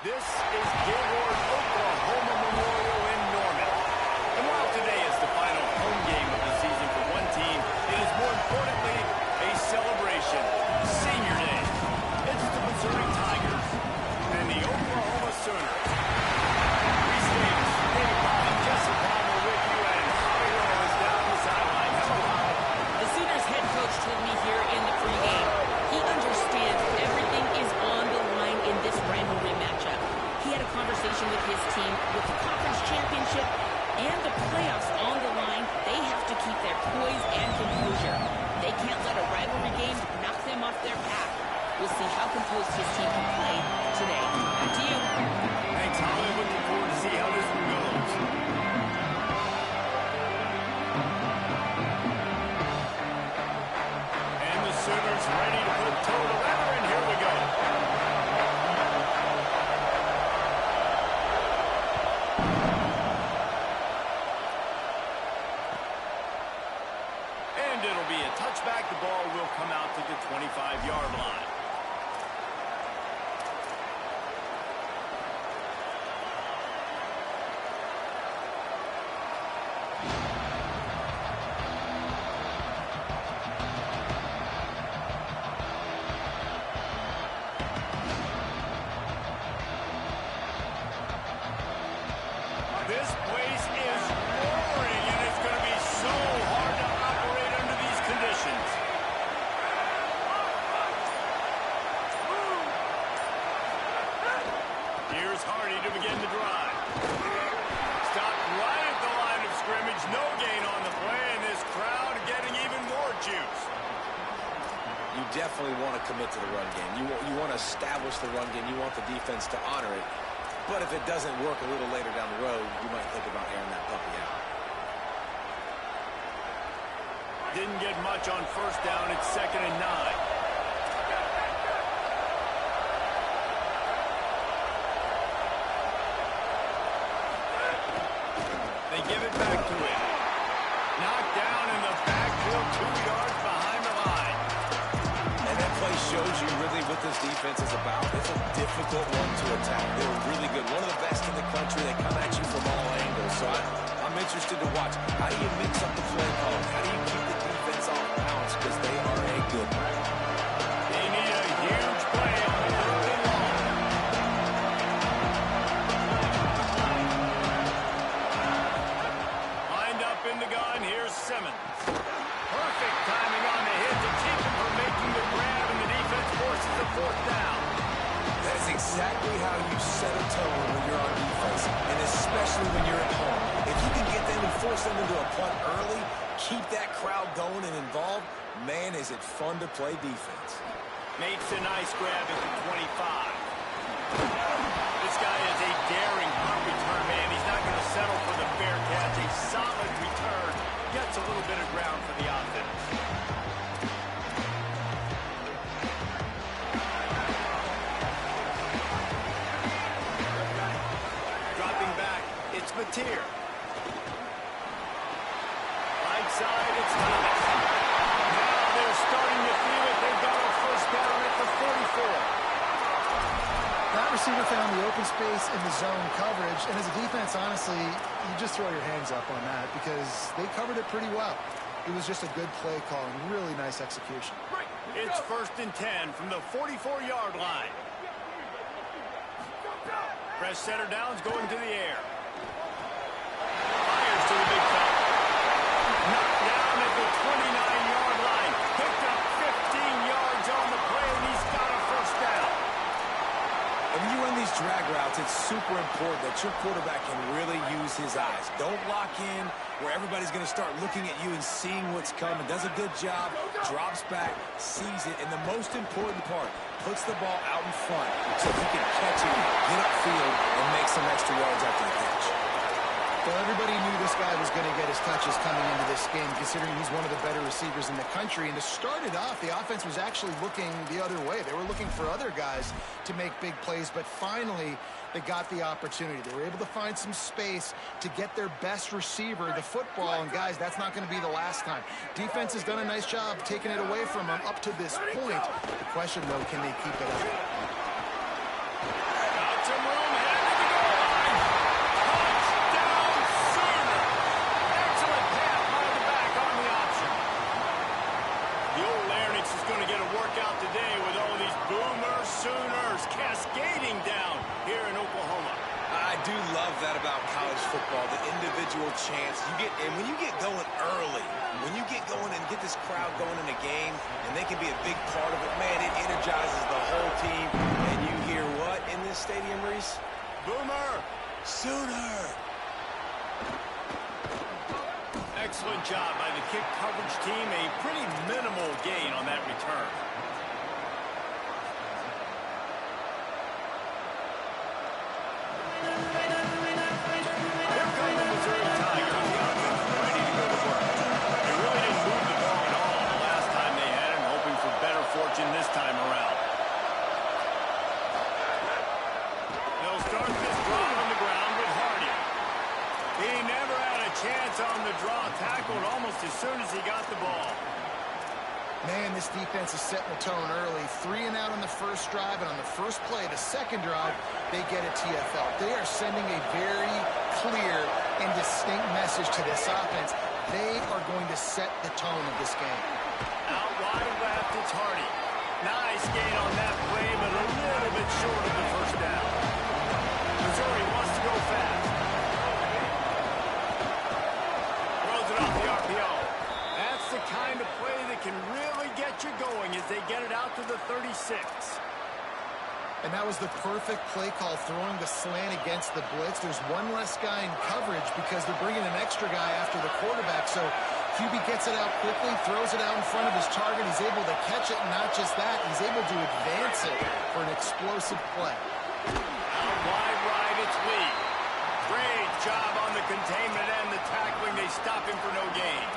This is Gaylord Oklahoma Memorial in Norman. And while today is the final home game of the season for one team, it is more importantly a celebration. Senior Day. It's the Missouri Tigers and the Oklahoma Sooners. Reese Davis, David Palmer, Jesse Palmer with you, and Howie Rowe is down the sideline. The Sooners head coach told me here in the pregame, he understands everything is on the line in this rivalry matchup. He had a conversation with his team with the conference championship and the playoffs on the line. They have to keep their poise and composure. They can't let a rivalry game knock them off their path. We'll see how composed his team can play today. Back to you. Thanks, Howie. Looking forward to see how this one goes. And the Sooners ready to put toe to leather, and here we go. And it'll be a touchback. The ball will come out to the 25-yard line. This place is roaring, and it's going to be so hard to operate under these conditions. Here's Hardy to begin the drive. Stopped right at the line of scrimmage. No gain on the play, and this crowd getting even more juice. You definitely want to commit to the run game. You want to establish the run game. You want the defense to honor it. But if it doesn't work a little later down the road, you might think about airing that puppy out. Didn't get much on first down. It's 2nd and 9. They give it back to him. Knocked down in the backfield, 2 yards behind the line. And that play shows you really what this defense is about. It's a difficult one to attack. They're really good. One of the best in the country. They come at you from all angles. So I'm interested to watch. How do you mix up the play call? How do you keep the defense off balance? Because they are a good one. They need a huge play on the 3rd and long. Lined up in the gun. Here's Simmons. Perfect timing on the hit to keep him from making the grab, and the defense forces a 4th down. That is exactly how you set a tone when you're on defense, and especially when you're at home. If you can get them and force them into a punt early, keep that crowd going and involved, man, is it fun to play defense. Makes a nice grab at the 25. This guy is a daring punt return man. He's not going to settle for the fair catch. A solid return. Gets a little bit of ground for the offense. Dropping back, it's Mateer. Right side, it's Thomas. Now they're starting to feel it. They've got a first down at the 44. That receiver found the open space in the zone coverage, and as a defense, honestly, you just throw your hands up on that because they covered it pretty well. It was just a good play call and really nice execution. It's 1st and 10 from the 44-yard line. Press center downs going to the air. Fires to the big fella. Knocked down at the 29-yard line. Picked up 15 yards on the play, and he's got a first down. And when you run these drag routes, it's super important that your quarterback can really use his eyes. Don't lock in where everybody's going to start looking at you and seeing what's coming. Does a good job, drops back, sees it, and the most important part, puts the ball out in front so he can catch it, get upfield, and make some extra yards after the catch. Well, everybody knew this guy was going to get his touches coming into this game, considering he's one of the better receivers in the country. And to start it off, the offense was actually looking the other way. They were looking for other guys to make big plays, but finally they got the opportunity. They were able to find some space to get their best receiver the football, and guys, that's not going to be the last time. Defense has done a nice job taking it away from them up to this point. The question, though, can they keep it up? Got some do love that about college football, the individual chance. And when you get going early, when you get going and get this crowd going in a game, and they can be a big part of it, man, it energizes the whole team. And you hear what in this stadium, Reese? Boomer Sooner! Excellent job by the kick coverage team. A pretty minimal gain on that return. Here come the Missouri Tigers. The offense ready to go to work. They really didn't move the ball at all the last time they had it, hoping for better fortune this time around. They'll start this drive on the ground with Hardy. He never had a chance on the draw, tackled almost as soon as he got the ball. Man, this defense is setting the tone early. 3 and out on the first drive, and on the first play, the second drive, they get a TFL. They are sending a very clear and distinct message to this offense. They are going to set the tone of this game. Out wide left, it's Hardy. Nice gain on that play, but a little bit short of the first down. Missouri wants to go fast. Throws it off the RPO. That's the kind of play that can really get you going as they get it out to the 36. And that was the perfect play call, throwing the slant against the blitz. There's one less guy in coverage because they're bringing an extra guy after the quarterback. So QB gets it out quickly, throws it out in front of his target. He's able to catch it, and not just that, he's able to advance it for an explosive play. Out wide right, it's Lee. Great job on the containment and the tackling. They stop him for no gain.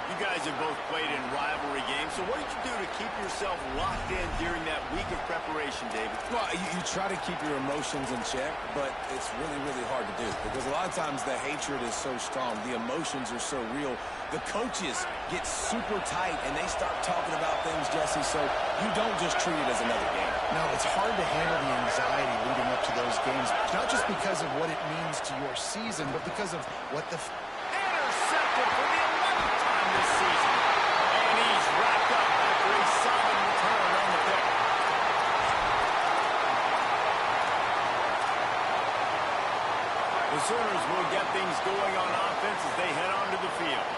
You guys have both played in rivalry games, so what did you do to keep yourself locked in during that week of preparation, David? Well, you try to keep your emotions in check, but it's really, really hard to do because a lot of times the hatred is so strong. The emotions are so real. The coaches get super tight, and they start talking about things, Jesse, so you don't just treat it as another game. No, it's hard to handle the anxiety leading up to those games, not just because of what it means to your season, but because of what the... Intercepted for the 11th time this season. And he's wrapped up after a solid return on the pick. The Sooners will get things going on offense as they head onto the field.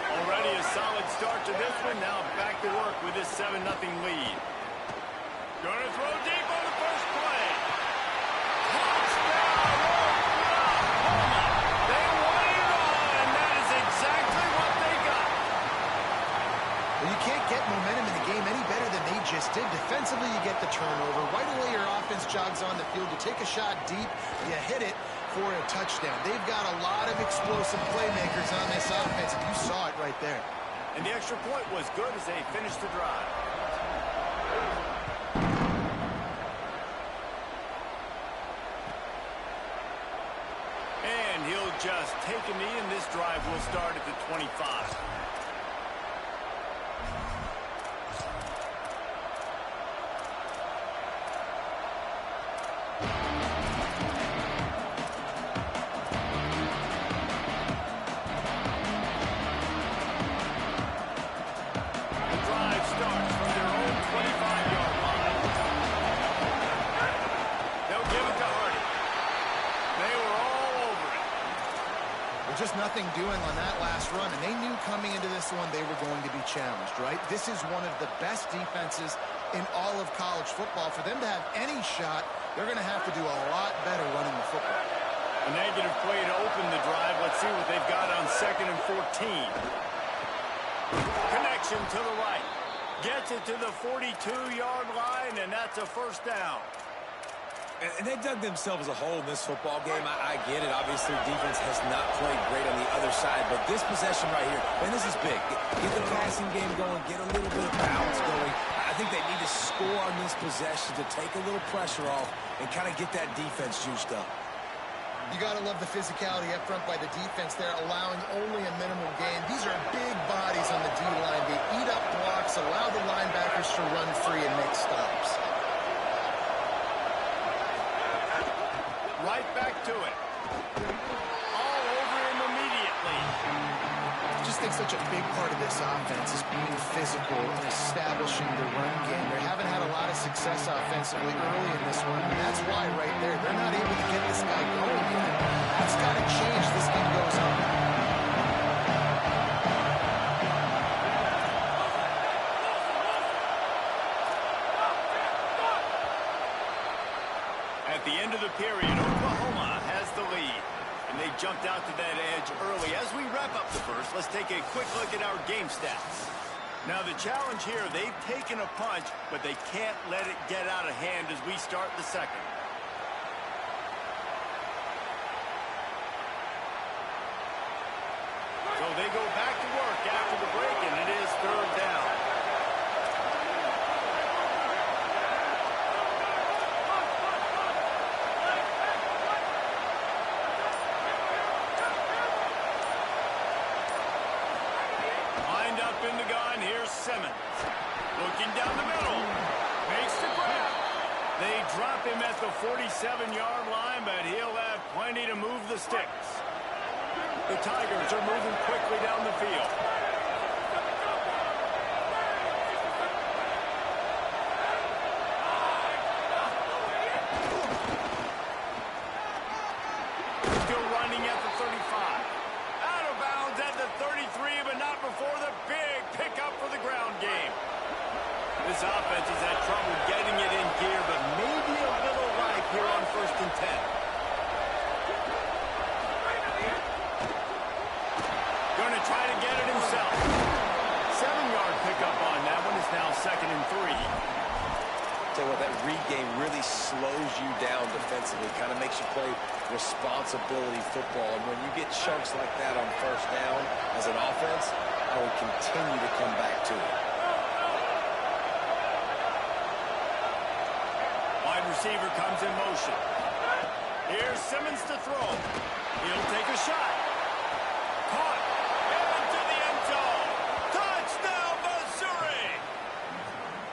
Already a solid start to this one. Now back to work with this 7-0 lead. Gonna throw deep on the first play. Touchdown, Oklahoma. They won it all, and that is exactly what they got. Well, you can't get momentum in the game any better than they just did. Defensively, you get the turnover. Right away, your offense jogs on the field. You take a shot deep, you hit it for a touchdown. They've got a lot of explosive playmakers on this offense, and you saw it right there. And the extra point was good as they finished the drive. And he'll just take a knee, and this drive will start at the 25. Just nothing doing on that last run, and they knew coming into this one they were going to be challenged, right? This is one of the best defenses in all of college football. For them to have any shot, they're going to have to do a lot better running the football. A negative play to open the drive. Let's see what they've got on 2nd and 14. Connection to the right. Gets it to the 42-yard line, and that's a first down. And they dug themselves a hole in this football game. I get it. Obviously, defense has not played great on the other side. But this possession right here, man, this is big. Get the passing game going. Get a little bit of balance going. I think they need to score on this possession to take a little pressure off and kind of get that defense juiced up. You got to love the physicality up front by the defense there, allowing only a minimum gain. These are big bodies on the D-line. They eat up blocks, allow the linebackers to run free and make stops. Right back to it. All over him immediately. Just just think such a big part of this offense is being physical and establishing the run game. They haven't had a lot of success offensively early in this one, and that's why right there, they're not able to get this guy going yet. That's got to change as this game goes on. At the end of the period, Oklahoma has the lead. And they jumped out to that edge early. As we wrap up the first, let's take a quick look at our game stats. Now, the challenge here, they've taken a punch, but they can't let it get out of hand as we start the second. So they go back to work after the break, and it is third down. In the gun, here's Simmons. Looking down the middle. Makes the grab. They drop him at the 47-yard line, but he'll have plenty to move the sticks. The Tigers are moving quickly down the field. Still running at the 35. Out of bounds at the 33, but not before the big pickup for the ground game. This offense has had trouble getting it in gear, but maybe a little ripe here on 1st and 10. Going to try to get it himself. 7-yard pickup on that one. It's now 2nd and 3. Tell you what, that read game really slows you down defensively, kind of makes you play responsibility football. And when you get chunks like that on 1st down as an offense, I would continue to come back to it. Wide receiver comes in motion. Here's Simmons to throw. He'll take a shot. Caught. Into the end zone. Touchdown, Missouri!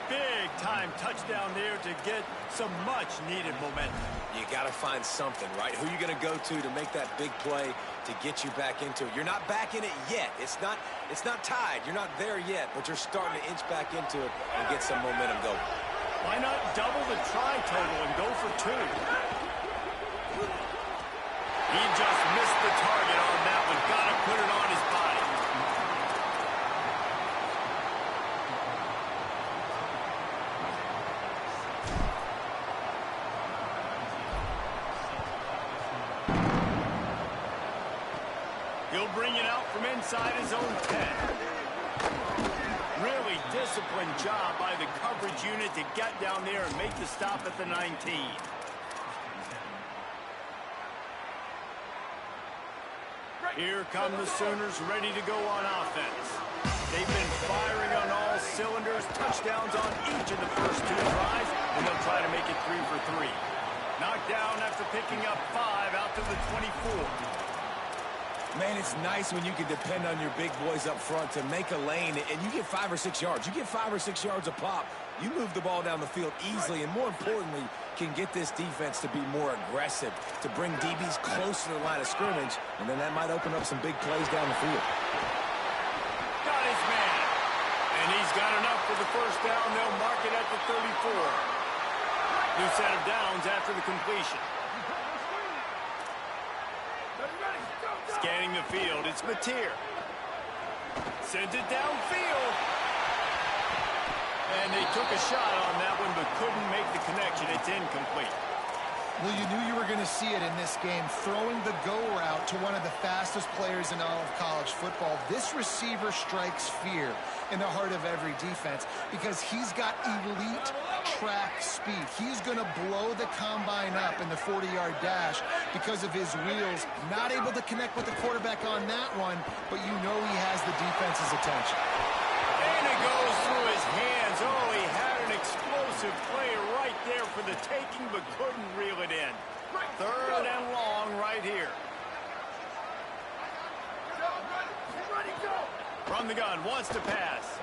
Big-time touchdown there to get some much-needed momentum. You got to find something, right? Who are you going to go to make that big play to get you back into it? You're not back in it yet. It's not tied. You're not there yet, but you're starting to inch back into it and get some momentum going. Why not double the try total and go for 2? He just missed the target on that one. Got to put it on his body. He'll bring it out from inside his own 10. Really disciplined job by the coverage unit to get down there and make the stop at the 19. Here come the Sooners ready to go on offense. They've been firing on all cylinders, touchdowns on each of the first 2 drives, and they'll try to make it 3 for 3. Knocked down after picking up 5 out to the 24. Man, it's nice when you can depend on your big boys up front to make a lane, and you get 5 or 6 yards. You get 5 or 6 yards a pop. You move the ball down the field easily, and more importantly, can get this defense to be more aggressive, to bring DBs close to the line of scrimmage, and then that might open up some big plays down the field. Got his man, and he's got enough for the first down. They'll mark it at the 34. New set of downs after the completion. Scanning the field, it's Mateer. Sends it downfield. And they took a shot on that one, but couldn't make the connection. It's incomplete. Well, you knew you were going to see it in this game, throwing the go route to one of the fastest players in all of college football. This receiver strikes fear in the heart of every defense because he's got elite track speed. He's going to blow the combine up in the 40-yard dash because of his wheels. Not able to connect with the quarterback on that one, but you know he has the defense's attention. And it goes through his hands. Oh, he had an explosive play right there for the taking, but couldn't reel it in. 3rd and long right here. From the gun, wants to pass.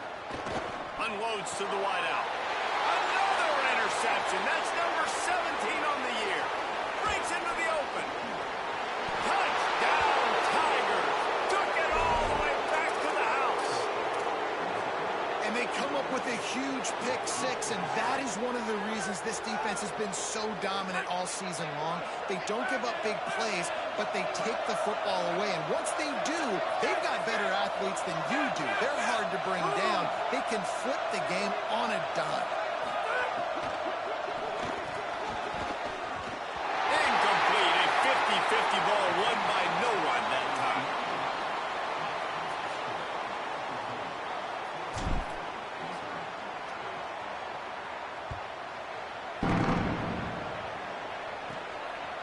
Unloads to the wideout. Another interception. That's number 17 on the year. Breaks into the open. Touchdown, Tigers. Took it all the way back to the this defense has been so dominant all season long. They don't give up big plays, but they take the football away. And once they do, they've got better athletes than you do. They're hard to bring down. They can flip the game on a dime. Incomplete. A 50-50 ball won by no one that time.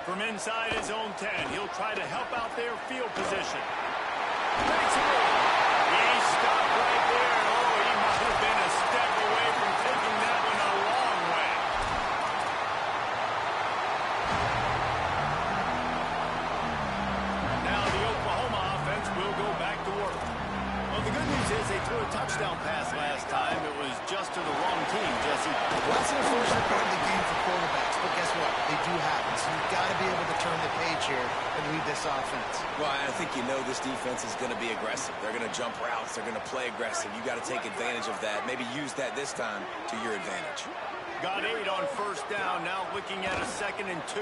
From inside his own 10, he'll try to help out their field position. Makes a move. He stopped right there. Oh, he might have been a step away from taking that one a long way. Now the Oklahoma offense will go back to work. Well, the good news is they threw a touchdown pass last time. It was just to the wrong team, Jesse. Well, that's an unfortunate part of the game for quarterbacks, but guess what? They do happen, so you've got to be able to turn the page here and lead this offense. Well, I think you know this defense is going to be aggressive. They're going to jump routes. They're going to play aggressive. You got to take advantage of that. Maybe use that this time to your advantage. Got 8 on first down. Now looking at a 2nd and 2.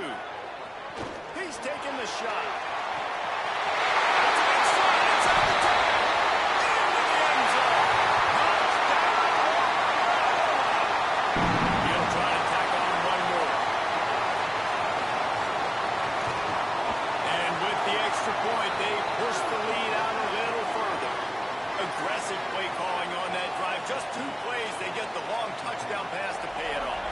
He's taking the shot. It's a big shot. It's on the top. Into the end zone. He'll try to tack on one more. And with the extra point, they push the lead out a little further. Aggressive play calling on that drive. Just 2 plays, they get the long touchdown pass to pay it off.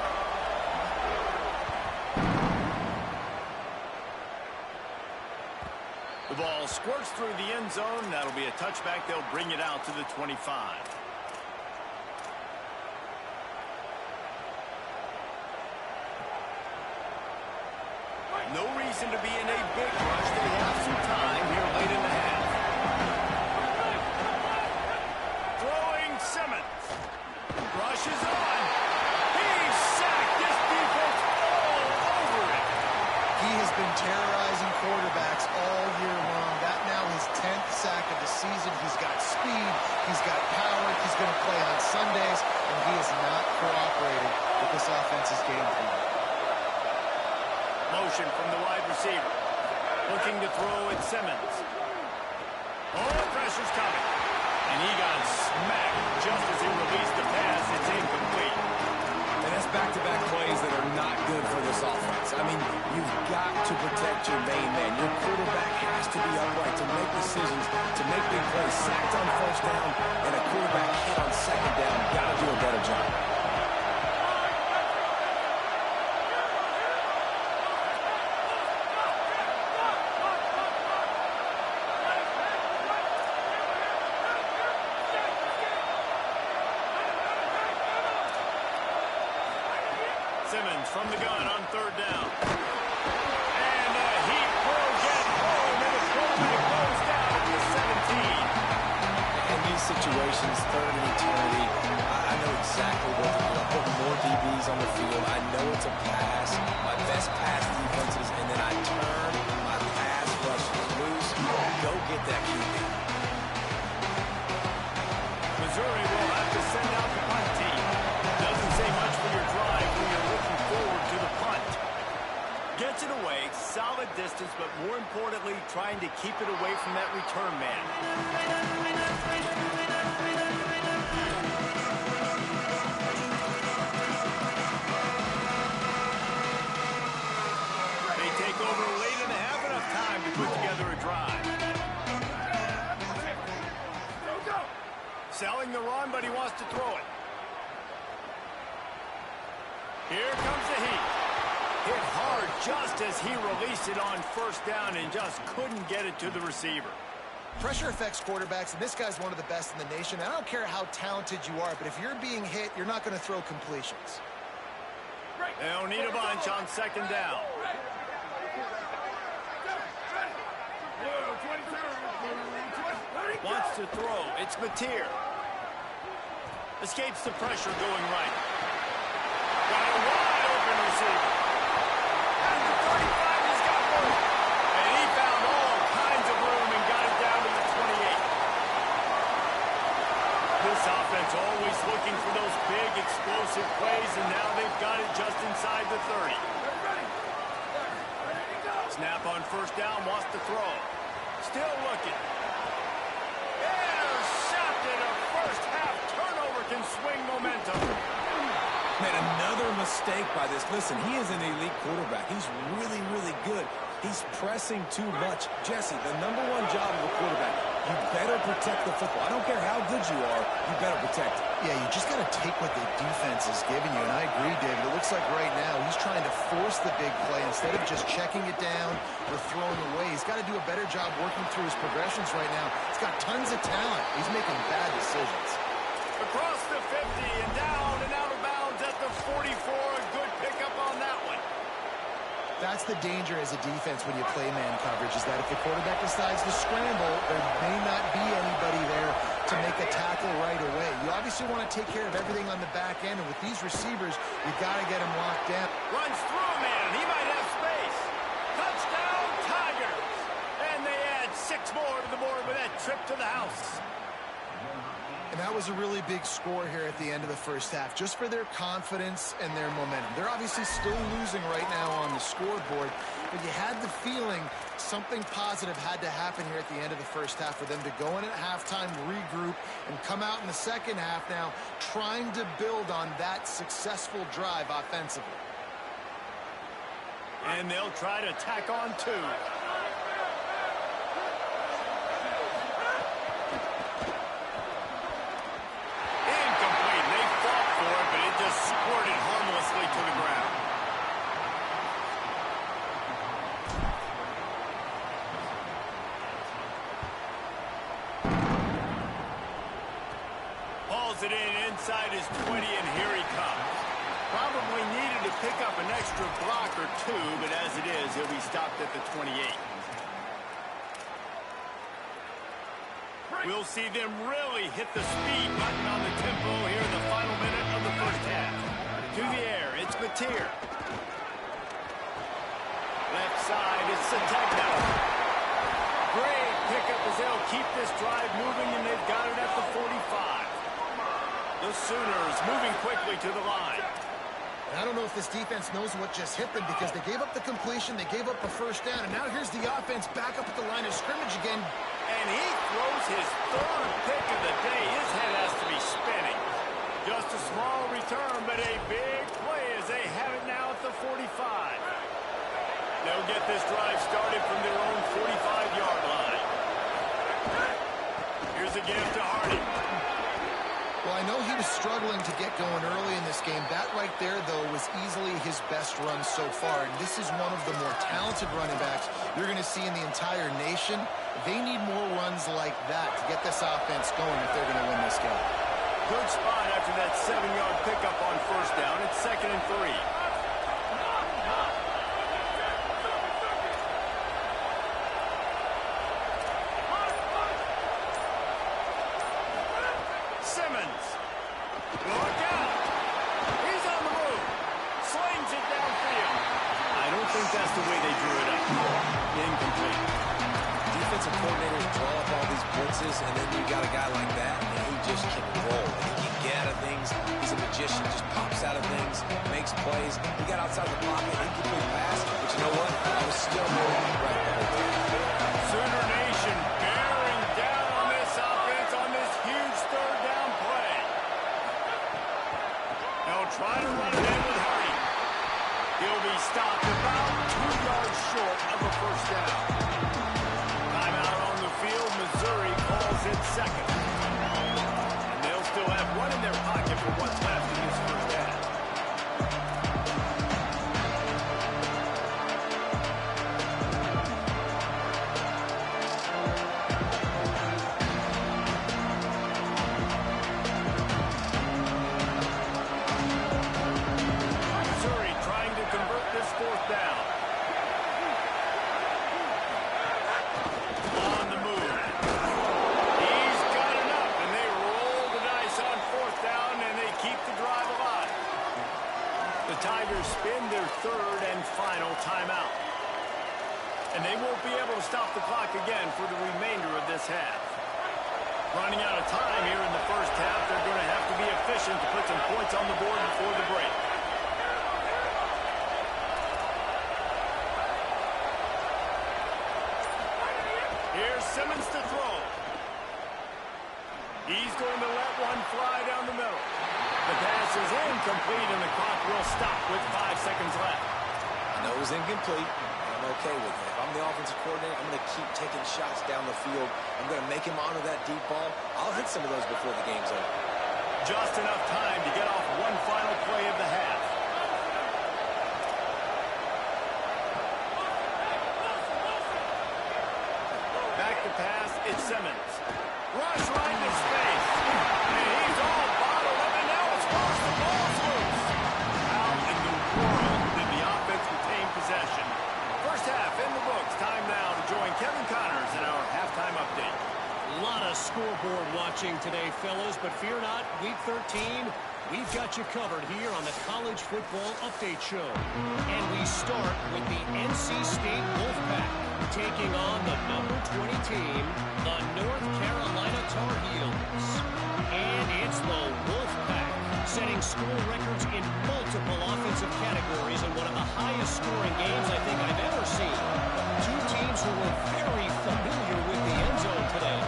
The ball squirts through the end zone. That'll be a touchback. They'll bring it out to the 25. No reason to be in a big rush. They have some time here late in the half. Throwing Simmons. Rushes on. He's sacked. This defense all over it. He has been terrorizing quarterbacks all year long. That now his 10th sack of the season. He's got speed. He's got power. He's going to play on Sundays, and he has not cooperated with this offense's game plan. Motion from the wide receiver. Looking to throw at Simmons. Oh, pressure's coming. And he got smacked just as he released the pass. It's incomplete. And that's back-to-back plays that are not good for this offense. I mean, you've got to protect your main man. Your quarterback has to be upright to make decisions, to make big plays. Sacked on first down and a quarterback hit on second down. Got to do a better job. Simmons from the gun on 3rd down. And he will get home, and the quarterback goes down at the 17. In these situations, 3rd and eternity, I know exactly what to do. I put more DBs on the field. I know it's a pass, my best pass defenses, and then I turn my pass rushes loose. Go get that QB. Missouri will have to send out the punt team. Doesn't say much for your drive when you're looking forward to the punt. Gets it away, solid distance, but more importantly, trying to keep it away from that return man. They take over late and have enough time to put together a drive. Selling the run, but he wants to throw it. Here comes the heat. Hit hard just as he released it on first down and just couldn't get it to the receiver. Pressure affects quarterbacks, and this guy's one of the best in the nation. I don't care how talented you are, but if you're being hit, you're not going to throw completions. They'll need a bunch on 2nd down. Wants to throw. It's Mateer. Escapes the pressure going right. Got a wide open receiver. And the 35 has got room. And he found all kinds of room and got it down to the 28. This offense always looking for those big explosive plays, and now they've got it just inside Snap on first down, wants to throw. Still looking. Intercepted. A first half turnover can swing momentum. Man, another mistake by this. Listen, he is an elite quarterback. He's really, really good. He's pressing too much. Jesse, the number one job of a quarterback, you better protect the football. I don't care how good you are, you better protect it. Yeah, you just got to take what the defense is giving you. And I agree, David. It looks like right now he's trying to force the big play instead of just checking it down or throwing away. He's got to do a better job working through his progressions right now. He's got tons of talent. He's making bad decisions. Across the 50 and down and out of bounds at the 44. A good pickup on that one. That's the danger as a defense when you play man coverage, is that if the quarterback decides to scramble, there may not be anybody there to make a tackle right away. You obviously want to take care of everything on the back end, and with these receivers, you got to get them locked down. Runs through a man. He might have space. Touchdown, Tigers. And they add 6 more to the board with that trip to the house. And that was a really big score here at the end of the first half, just for their confidence and their momentum. They're obviously still losing right now on the scoreboard, but you had the feeling something positive had to happen here at the end of the first half for them to go in at halftime, regroup, and come out in the second half now trying to build on that successful drive offensively. And they'll try to tack on 2. Squirted harmlessly to the ground. Hauls it in inside his 20, and here he comes. Probably needed to pick up an extra block or 2, but as it is, he'll be stopped at the 28. We'll see them really hit the speed button on the tempo here in the final minute of the first half. To the air, it's Mateer. Left side, it's Sategna. Great pickup as they'll keep this drive moving, and they've got it at the 45. The Sooners moving quickly to the line. And I don't know if this defense knows what just hit them, because they gave up the completion, they gave up a first down, and now here's the offense back up at the line of scrimmage again. And he throws his 3rd pick of the day. His head has to be spinning. Just a small return, but a big play as they have it now at the 45. They'll get this drive started from their own 45-yard line. Here's a give to Hardy. Well, I know he was struggling to get going early in this game. That right there, though, was easily his best run so far. And this is one of the more talented running backs you're going to see in the entire nation. They need more runs like that to get this offense going if they're going to win this game. Good spot after that 7-yard pickup on first down. It's 2nd and 3. Simmons. Look out. He's on the move. Slings it downfield. I don't think that's the way they drew it up. Incomplete. Defensive coordinators draw up all these blitzes, and then you got a guy like that, and he just can roll. He can get out of things. He's a magician, just pops out of things, makes plays. He got outside the pocket, incomplete pass, but you know what? I was still moving right the whole time. Sooner Nation bearing down on this offense on this huge 3rd down play. They'll try to run it in with Hardy. He'll be stopped about 2 yards short of a first down. Timeout on the field. Missouri calls it 2nd. And they'll still have one in their pocket for what's left in this first half. Missouri trying to convert this 4th down. On the move. He's got enough, and they roll the dice on 4th down, and they keep the drive alive. The Tigers spin their 3rd and final timeout. And they won't be able to stop the clock again for the remainder of this half. Running out of time here in the first half, they're going to have to be efficient to put some points on the board before the break. Here's Simmons to throw. He's going to let one fly down the middle. The pass is incomplete, and the clock will stop with 5 seconds left. I know it was incomplete, and I'm okay with it. If I'm the offensive coordinator, I'm going to keep taking shots down the field. I'm going to make him honor that deep ball. I'll hit some of those before the game's over. Just enough time to get off one final play of the half. Back to pass, it's Simmons. Rush right into space. And he's all bottled up, and now it's forced. The ball's loose. How in the world did the offense retain possession? First half in the books. Time now to join Kevin Connors in our halftime update. A lot of scoreboard watching today, fellas, but fear not, Week 13, we've got you covered here on the College Football Update Show. And we start with the NC State Wolfpack taking on the number 20 team, the North Carolina Tar Heels. And it's the Wolfpack setting score records in multiple offensive categories in one of the highest scoring games I think I've ever seen. Two teams who were very familiar with the end zone today.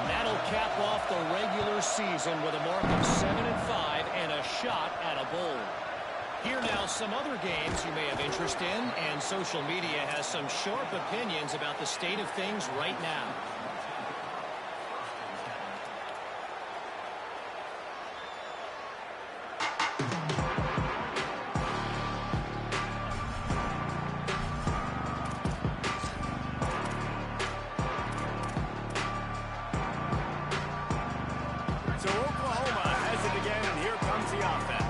That'll cap off the regular season with a mark of 7-5 and a shot at a bowl. Here now some other games you may have interest in, and social media has some sharp opinions about the state of things right now. So Oklahoma has it again, and here comes the offense.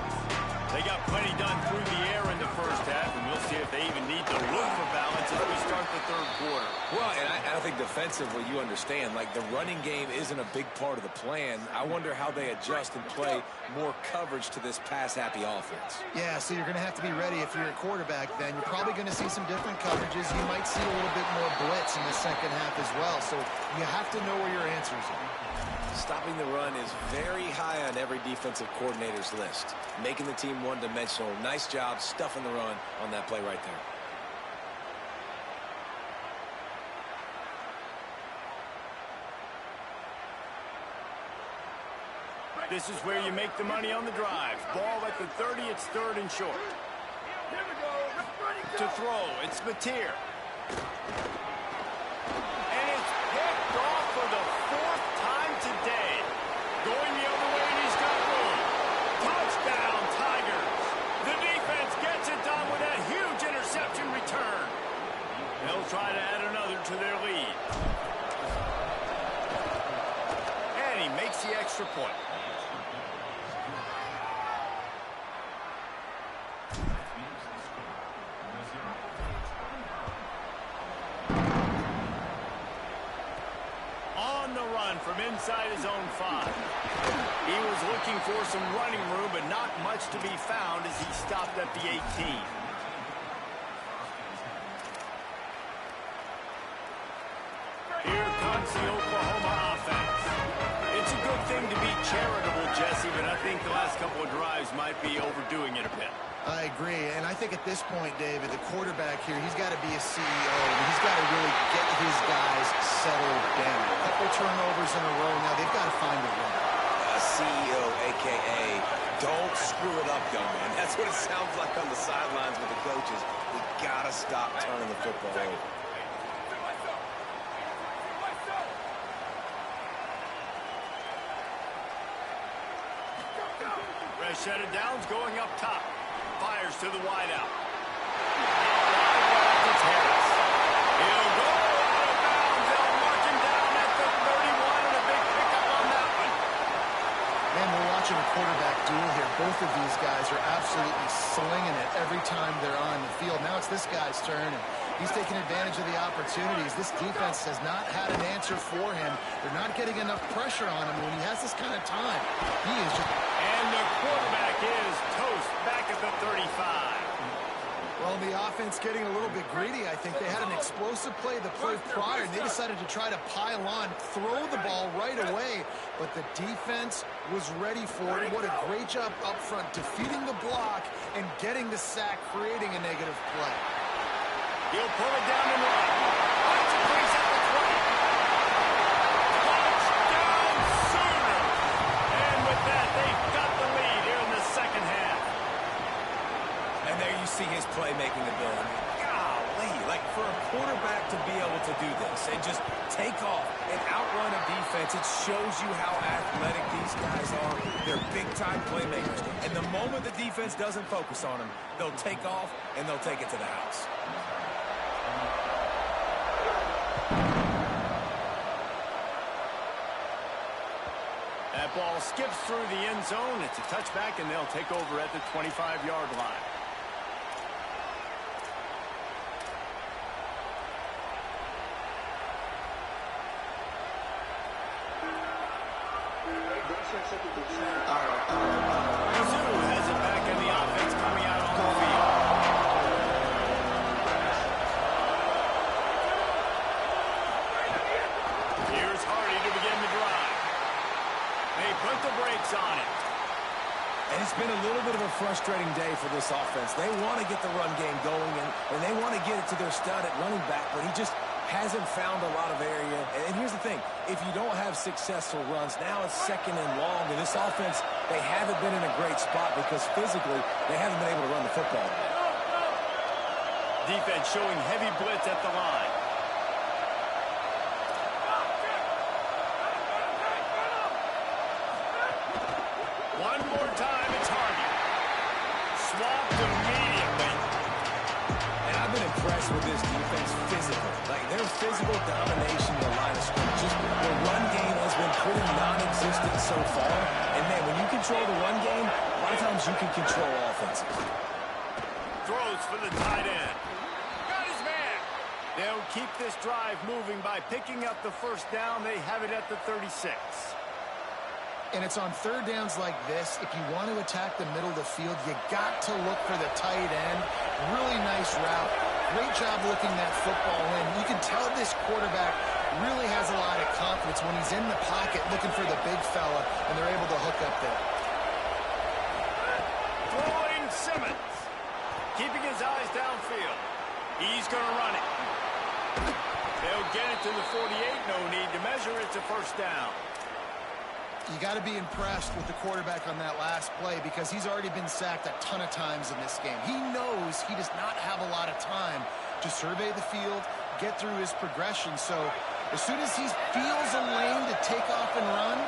They got plenty done through the air in the first half, and we'll see if they even need to look for balance as we start the third quarter. Well, and I think defensively, you understand, like the running game isn't a big part of the plan. I wonder how they adjust and play more coverage to this pass-happy offense. Yeah, so you're going to have to be ready if you're a quarterback then. You're probably going to see some different coverages. You might see a little bit more blitz in the second half as well. So you have to know where your answers are. Stopping the run is very high on every defensive coordinator's list. Making the team one-dimensional. Nice job stuffing the run on that play right there. This is where you make the money on the drive. Ball at the 30, it's third and short. To throw, it's Mateer. And it's picked off for the fourth time today. Going the other way, and he's got room. Touchdown, Tigers. The defense gets it done with that huge interception return. They'll try to add another to their lead. And he makes the extra point. From inside his own 5. He was looking for some running room, but not much to be found as he stopped at the 18. Here comes the Oklahoma offense. It's a good thing to be charitable, Jesse, but I think the last couple of drives might be overdoing it a bit. I agree, and I think at this point, David, the quarterback here, he's got to be a CEO, and he's got to really get his guys settled down. A couple turnovers in a row now, they've got to find a run. A CEO, a.k.a. don't screw it up, young man. That's what it sounds like on the sidelines with the coaches. We got to stop turning the football over. Rashad Downs going up top. Fires to the wideout. He'll go out of bounds. They'll mark him down at the 31, and a big pickup on that one. Man, we're watching a quarterback duel here. Both of these guys are absolutely slinging it every time they're on the field. Now it's this guy's turn, and he's taking advantage of the opportunities. This defense has not had an answer for him. They're not getting enough pressure on him. When he has this kind of time, he is just... And the quarterback is toast back at the 35. Well, the offense getting a little bit greedy, I think. They had an explosive play the play prior, and they decided to try to pile on, throw the ball right away, but the defense was ready for it. What a great job up front, defeating the block and getting the sack, creating a negative play. He'll pull it down and run. Bunch of plays at the 20. and just take off and outrun a defense. It shows you how athletic these guys are. They're big-time playmakers. And the moment the defense doesn't focus on them, they'll take off and they'll take it to the house. That ball skips through the end zone. It's a touchback, and they'll take over at the 25-yard line. Mizzou has it back in the offense coming out on the field. Here's Hardy to begin the drive. They put the brakes on it. And it's been a little bit of a frustrating day for this offense. They want to get the run game going, and they want to get it to their stud at running back, but he just hasn't found a lot of area. And here's the thing. If you don't have successful runs, now it's second and long. And this offense, they haven't been in a great spot because physically they haven't been able to run the football. Defense showing heavy blitz at the line. One more time, it's Hardy. Swapped immediately. And I've been impressed with this defense physically. Like, their physical domination of the line of scrimmage. Just the run game has been pretty non-existent so far. And, man, when you control the run game, a lot of times you can control offenses. Throws for the tight end. Got his man. They'll keep this drive moving by picking up the first down. They have it at the 36. And it's on third downs like this. If you want to attack the middle of the field, you got to look for the tight end. Really nice route. Great job looking that football in. You can tell this quarterback really has a lot of confidence when he's in the pocket looking for the big fella, and they're able to hook up there. Throwing Simmons. Keeping his eyes downfield. He's going to run it. They'll get it to the 48. No need to measure. It's a first down. You got to be impressed with the quarterback on that last play because he's already been sacked a ton of times in this game. He knows he does not have a lot of time to survey the field, get through his progression. So as soon as he feels a lane to take off and run,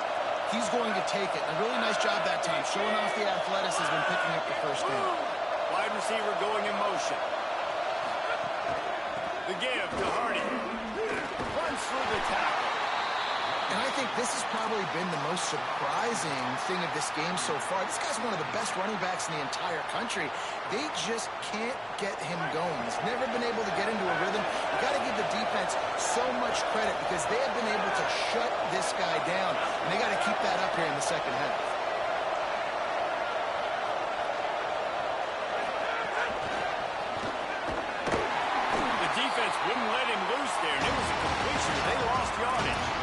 he's going to take it. A really nice job that time, showing off the athleticism and picking up the first down. Wide receiver going in motion. The give to Hardy. Runs through the tackle. And I think this has probably been the most surprising thing of this game so far. This guy's one of the best running backs in the entire country. They just can't get him going. He's never been able to get into a rhythm. You got to give the defense so much credit because they have been able to shut this guy down. And they got to keep that up here in the second half. The defense wouldn't let him loose there, and it was a completion. They lost yardage.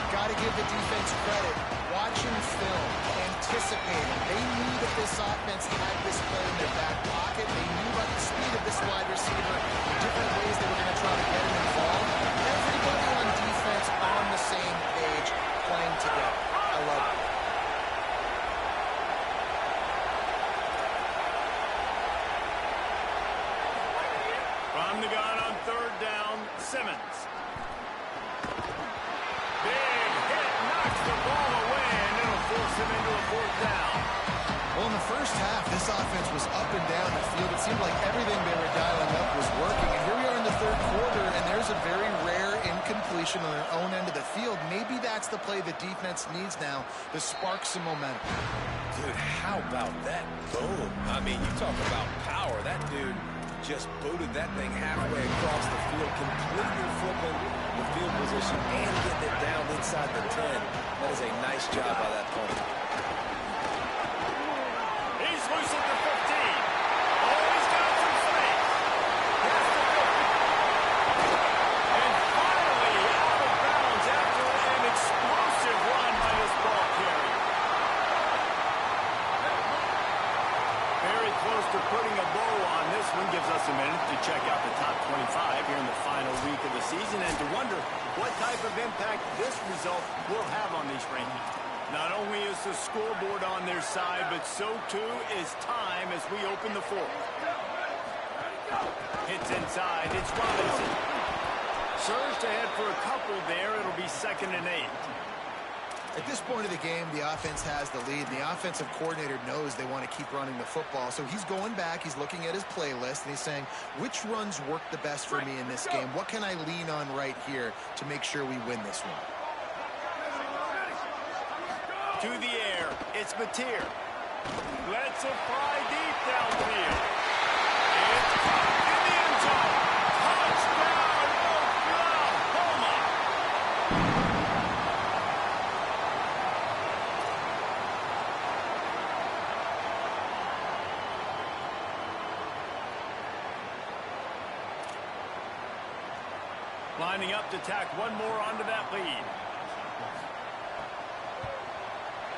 Got to give the defense credit. Watching film, anticipating. They knew that this offense had this play in their back pocket. They knew about the speed of this wide receiver, the different ways they were going to try to get him involved. Everybody on defense on the same page, playing together. I love it. From the gun on third down, Simmons. Big hit, knocks the ball away, and it'll force him into a fourth down. Well, in the first half, this offense was up and down the field. It seemed like everything they were dialing up was working. And here we are in the third quarter, and there's a very rare incompletion on their own end of the field. Maybe that's the play the defense needs now to spark some momentum. Dude, how about that boom? I mean, you talk about power. That dude just booted that thing halfway across the field, completely flipping the field position and getting it down inside the 10. That is a nice job by that punter. He's loose at the 15. Oh, he's got some space. Here's the 50. And finally out of bounds after an explosive run by this ball carrier. Very close to putting a bow on this one. Gives us a minute to check out the top 25 here in the final week of the season and to wonder what type of impact this result will have on these rankings. Not only is the scoreboard on their side, but so too is time as we open the fourth. Hits inside. It's Robinson. Surge to head for a couple there. It'll be 2nd and 8. At this point of the game, the offense has the lead. The offensive coordinator knows they want to keep running the football. So he's going back, he's looking at his playlist, and he's saying, which runs work the best for me in this game? What can I lean on right here to make sure we win this one? To the air, it's Mateer. Lets it fly deep downfield. It's caught in the end zone. Touchdown, Oklahoma! Lining up to tack one more onto that lead.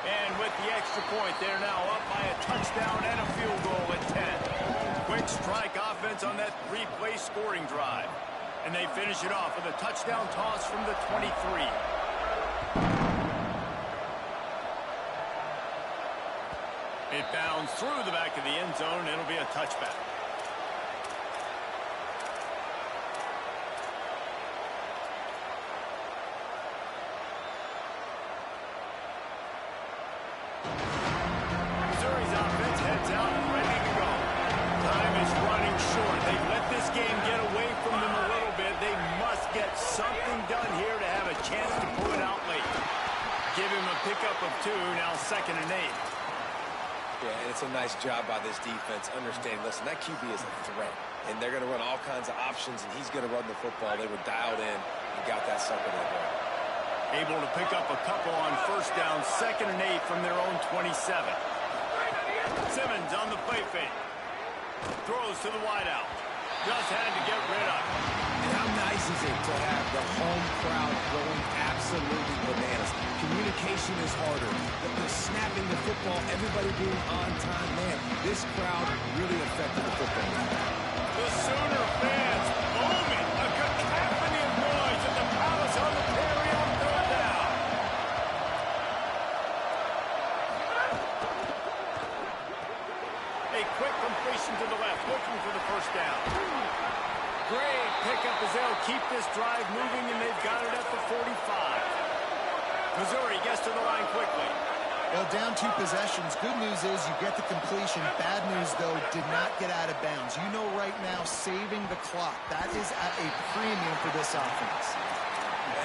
And with the extra point, they're now up by a touchdown and a field goal at 10. Quick strike offense on that 3-play scoring drive. And they finish it off with a touchdown toss from the 23. It bounds through the back of the end zone. It'll be a touchback. Missouri's offense heads out and ready to go. Time is running short. They've let this game get away from them a little bit. They must get something done here to have a chance to pull it out late. Give him a pickup of 2, now 2nd and 8. Yeah, and it's a nice job by this defense. Understanding, listen, that QB is a threat. And they're going to run all kinds of options, and he's going to run the football. They were dialed in and got that sucker to the ground. Able to pick up a couple on 1st down, 2nd and 8 from their own 27. Simmons on the play fake. Throws to the wideout. Just had to get rid of it. And how nice is it to have the home crowd going absolutely bananas? Communication is harder. The snapping the football, everybody being on time. Man, this crowd really affected the football. The Sooner fans booming. A cacophony of noise at the Palace on the Prairie on 3rd down. A quick completion to the left, looking for the 1st down. Great pickup as they'll keep this drive moving, and they've got it at the 45. Missouri gets to the line quickly. Well, down 2 possessions. Good news is you get the completion. Bad news, though, did not get out of bounds. You know right now, saving the clock, that is at a premium for this offense.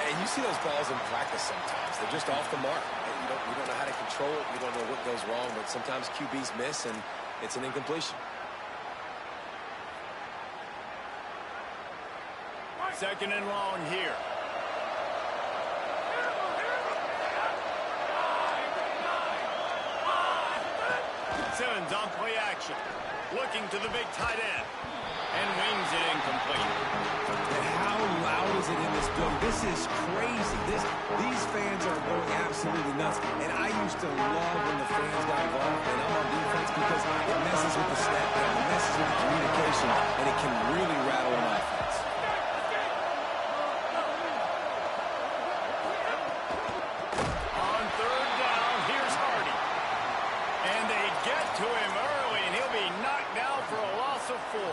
And you see those balls in practice sometimes. They're just off the mark. You don't know how to control it. You don't know what goes wrong, but sometimes QBs miss, and it's an incompletion. 2nd and long here. Simmons on play action. Looking to the big tight end. And wings it incomplete. And how loud is it in this building? This is crazy. These fans are going absolutely nuts. And I used to love when the fans got involved, and I'm on defense because it messes with the snap down, it messes with the communication, and it can really rattle an offense. On 3rd down, here's Hardy. And they get to him early, and he'll be knocked down for a loss of 4.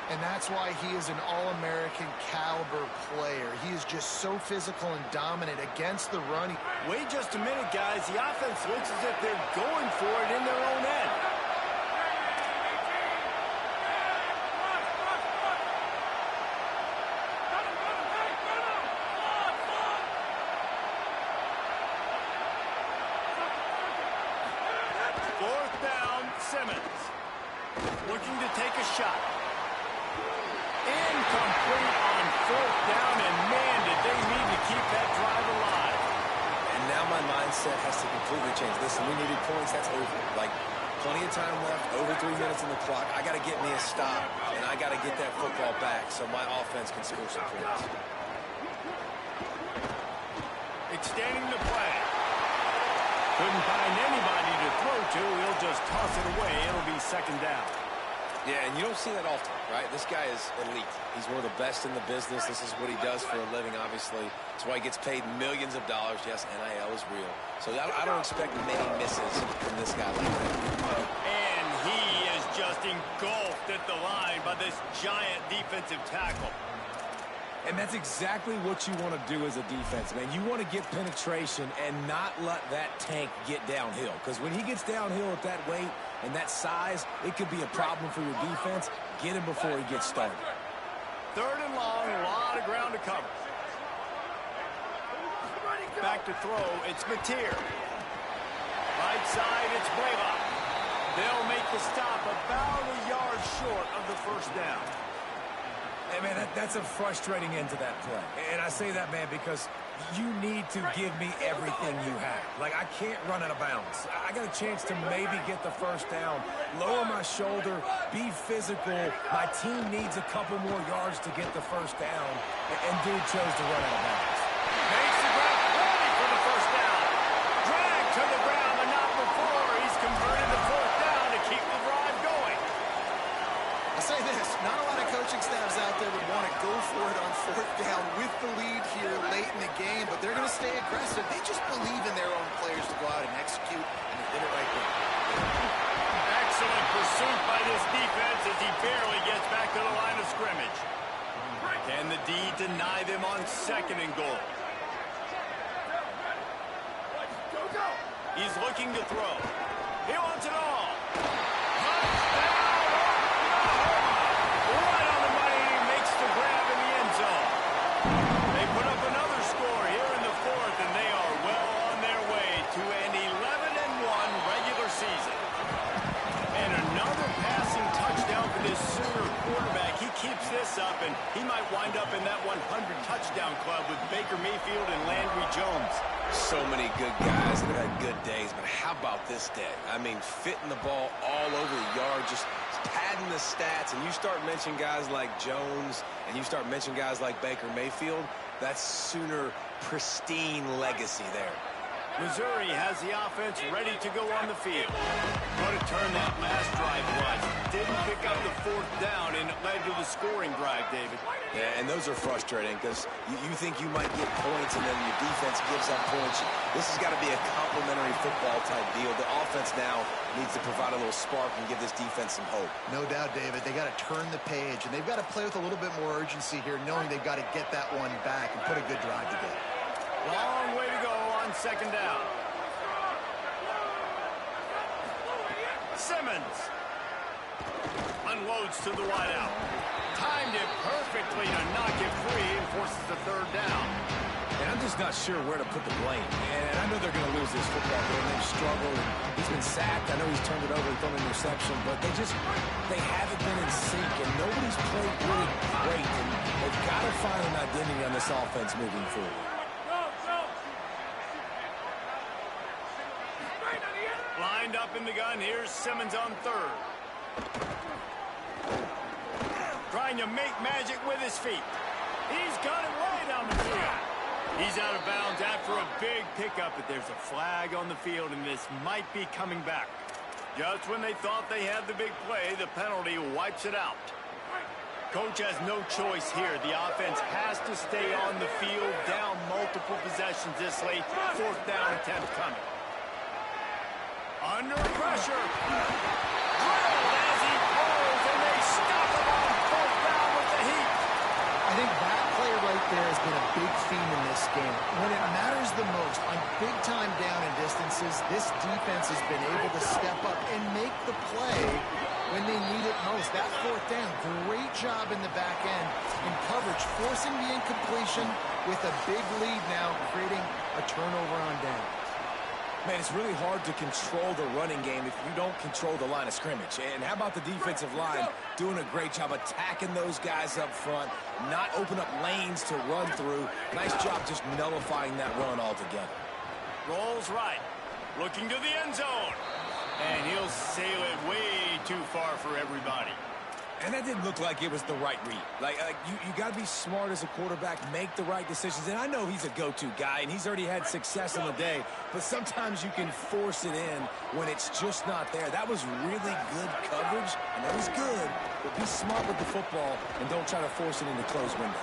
And that's why he is an All-American caliber player. He is just so physical and dominant against the run. Wait just a minute, guys. The offense looks as if they're going for it in their own end. Fourth down, Simmons. Looking to take a shot. Incomplete on 4th down, and man, did they need to keep that drive alive. And now my mindset has to completely change. Listen, we needed points. That's over. Like, plenty of time left, over 3 minutes on the clock. I got to get me a stop, and I got to get that football back so my offense can score some points. Extending the play. Couldn't find anybody to throw to. He'll just toss it away. It'll be 2nd down. Yeah, and you don't see that often, right? This guy is elite. He's one of the best in the business. This is what he does for a living, obviously. That's why he gets paid millions of dollars. Yes, NIL is real. So I don't expect many misses from this guy like that. And he is just engulfed at the line by this giant defensive tackle. And that's exactly what you want to do as a defense, man. You want to get penetration and not let that tank get downhill. Because when he gets downhill at that weight and that size, it could be a problem for your defense. Get him before he gets started. 3rd and long, a lot of ground to cover. Back to throw, it's Mateer. Right side, it's Blaylock. They'll make the stop about a yard short of the 1st down. Hey, man, that's a frustrating end to that play. And I say that, man, because you need to give me everything you have. Like, I can't run out of bounds. I got a chance to maybe get the 1st down, lower my shoulder, be physical. My team needs a couple more yards to get the 1st down, and dude chose to run out of bounds. Makes the grab, ready for the 1st down. Drag to the ground, but not before. He's converted the 4th down to keep the drive going. I'll say this, not a lot of coaching staffs out there would want to go for it on 4th down with the lead here late in the game, but they're going to stay aggressive. They just believe in their own players to go out and execute, and they did it right there. Excellent pursuit by this defense as he barely gets back to the line of scrimmage. Can the D deny them on 2nd and goal? He's looking to throw. He wants it all. Right on the money, makes the grab in the end zone. They put up another score here in the 4th, and they are well on their way to an 11-1 regular season. And another passing touchdown for this Sooner quarterback. He keeps this up, and he might wind up in that 100-touchdown club with Baker Mayfield and Landry Jones. So many good guys that have had good days, but how about this day? I mean, fitting the ball all over the yard, just padding the stats, and you start mentioning guys like Jones, and you start mentioning guys like Baker Mayfield, that's Sooner pristine legacy there. Missouri has the offense ready to go on the field. What a turn that last drive was. Didn't pick up the 4th down, and it led to the scoring drive, David. Yeah, and those are frustrating because you think you might get points, and then your defense gives up points. This has got to be a complementary football type deal. The offense now needs to provide a little spark and give this defense some hope. No doubt, David. They got to turn the page, and they've got to play with a little bit more urgency here, knowing they've got to get that one back and put a good drive together. Long way to go on 2nd down. Simmons unloads to the wideout. Timed it perfectly to knock it free and forces the 3rd down. And I'm just not sure where to put the blame. And I know they're going to lose this football game. They've struggled. And he's been sacked. I know he's turned it over and thrown an interception. But they haven't been in sync. And nobody's played really great. And they've got to find an identity on this offense moving forward. Lined up in the gun. Here's Simmons on 3rd. Trying to make magic with his feet. He's got it way down the field. He's out of bounds after a big pickup, but there's a flag on the field, and this might be coming back. Just when they thought they had the big play, the penalty wipes it out. Coach has no choice here. The offense has to stay on the field, down multiple possessions this late. 4th down attempt coming. Under pressure. Drilled as he throws, and they stop him on 4th down with the heat. I think that play right there has been a big theme in this game. When it matters the most, on big-time down and distances, this defense has been able to step up and make the play when they need it most. That 4th down, great job in the back end in coverage, forcing the incompletion with a big lead now, creating a turnover on down. Man, it's really hard to control the running game if you don't control the line of scrimmage. And how about the defensive line doing a great job attacking those guys up front, not open up lanes to run through. Nice job just nullifying that run altogether. Rolls right. Looking to the end zone. And he'll sail it way too far for everybody. And that didn't look like it was the right read. Like you got to be smart as a quarterback, make the right decisions. And I know he's a go-to guy, and he's already had success in the day. But sometimes you can force it in when it's just not there. That was really good coverage, and that was good. But be smart with the football and don't try to force it into closed windows.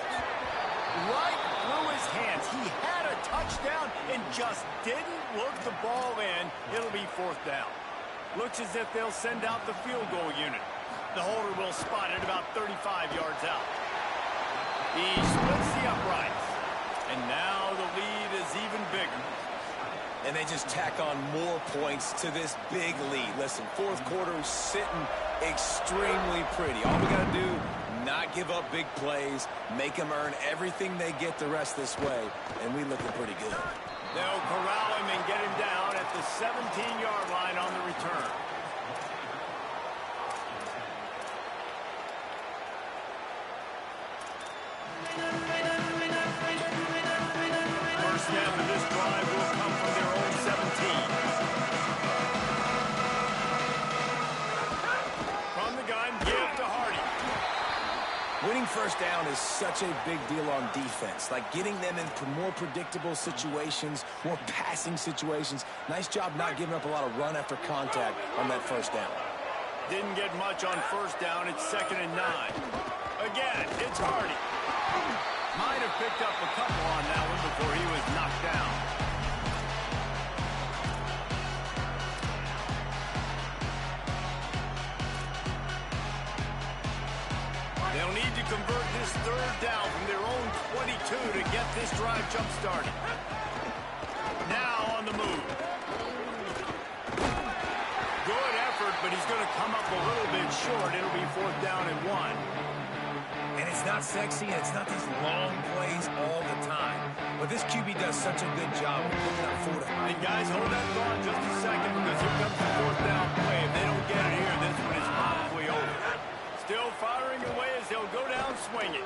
Right through his hands. He had a touchdown and just didn't look the ball in. It'll be 4th down. Looks as if they'll send out the field goal unit. The holder will spot it about 35 yards out. He splits the uprights. And now the lead is even bigger. And they just tack on more points to this big lead. Listen, fourth quarter sitting extremely pretty. All we got to do, not give up big plays, make them earn everything they get the rest this way, and we looking pretty good. They'll corral him and get him down at the 17-yard line on the return. First snap of this drive will come from their own 17. From the gun, give to Hardy. Winning first down is such a big deal on defense, like getting them into more predictable situations, more passing situations. Nice job not giving up a lot of run after contact on that first down. Didn't get much on first down. It's 2nd and 9. Again, it's Hardy. Might have picked up a couple on that one before he was knocked down. They'll need to convert this third down from their own 22 to get this drive jump-started. Now on the move. Good effort, but he's going to come up a little bit short. It'll be 4th down and 1. And it's not sexy, and it's not these long plays all the time. But this QB does such a good job of picking up 4 to 5. And guys, hold that thought just a second, because here comes the 4th down play. If they don't get it here, this one is probably over. Still firing away as they'll go down swinging.